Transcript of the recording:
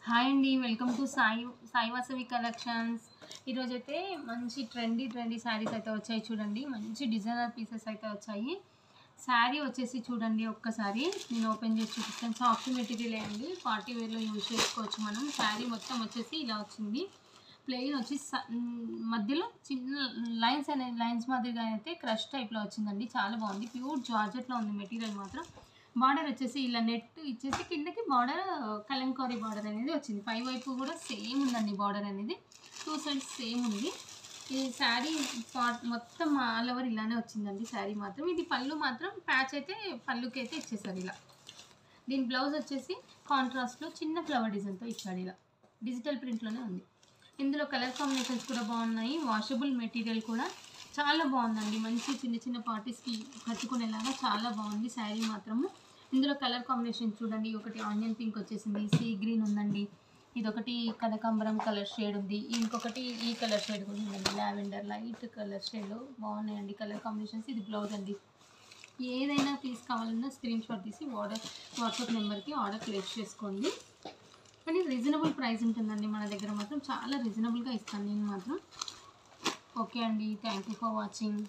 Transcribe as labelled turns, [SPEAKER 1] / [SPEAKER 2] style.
[SPEAKER 1] Hi అండి. Welcome to Sai Vasavi collections. ఈరోజైతే మంచి ట్రెండీ శారీస్ అయితే వచ్చాయి చూడండి. మంచి డిజైనర్ పీసెస్ అయితే వచ్చాయి. శారీ వచ్చేసి చూడండి, ఒక్కసారి నేను ఓపెన్ చేసి చూపిస్తాను. సాఫ్ట్ మెటీరియల్ అండి, పార్టీ వేర్లో యూజ్ చేసుకోవచ్చు మనం. శారీ మొత్తం వచ్చేసి ఇలా వచ్చింది. ప్లెయిన్ వచ్చి మధ్యలో చిన్న లైన్స్ మాదిరిగా అయితే క్రష్ టైప్లో వచ్చిందండి. చాలా బాగుంది. ప్యూర్ జార్జెట్లో ఉంది మెటీరియల్ మాత్రం. బార్డర్ వచ్చేసి ఇలా నెట్ ఇచ్చేసి కిందకి బార్డర్ కలంకారీ బార్డర్ అనేది వచ్చింది. పై వైపు కూడా సేమ్ ఉందండి బార్డర్ అనేది. టూ సైడ్స్ సేమ్ ఉంది. ఈ శారీ మొత్తం ఆల్ ఓవర్ ఇలానే వచ్చిందండి శారీ మాత్రం. ఇది పళ్ళు మాత్రం ప్యాచ్ అయితే పళ్ళుకి అయితే ఇచ్చేసారు ఇలా. దీని బ్లౌజ్ వచ్చేసి కాంట్రాస్ట్లో చిన్న ఫ్లవర్ డిజైన్తో ఇచ్చాడు. ఇలా డిజిటల్ ప్రింట్లోనే ఉంది. ఇందులో కలర్ కాంబినేషన్స్ కూడా బాగున్నాయి. వాషబుల్ మెటీరియల్ కూడా చాలా బాగుందండి. మంచి చిన్న పార్టీస్కి కట్టుకునేలాగా చాలా బాగుంది శారీ మాత్రము. ఇందులో కలర్ కాంబినేషన్ చూడండి, ఒకటి ఆనియన్ పింక్ వచ్చేసింది, సీ గ్రీన్ ఉందండి, ఇదొకటి కనకాంబరం కలర్ షేడ్ ఉంది, ఇంకొకటి ఈ కలర్ షేడ్ కూడా ఉందండి, లావెండర్ లైట్ కలర్ షేడ్. బాగున్నాయండి కలర్ కాంబినేషన్స్. ఇది బ్లౌజ్ అండి. ఏదైనా కావాలన్నా స్క్రీన్ షాట్ తీసి వాట్సాప్ నెంబర్కి ఆర్డర్ ప్లేస్ చేసుకోండి. కానీ రీజనబుల్ ప్రైస్ ఉంటుందండి మన దగ్గర మాత్రం. చాలా రీజనబుల్గా ఇస్తాను నేను మాత్రం. ఓకే అండి, థ్యాంక్ యూ ఫర్ వాచింగ్.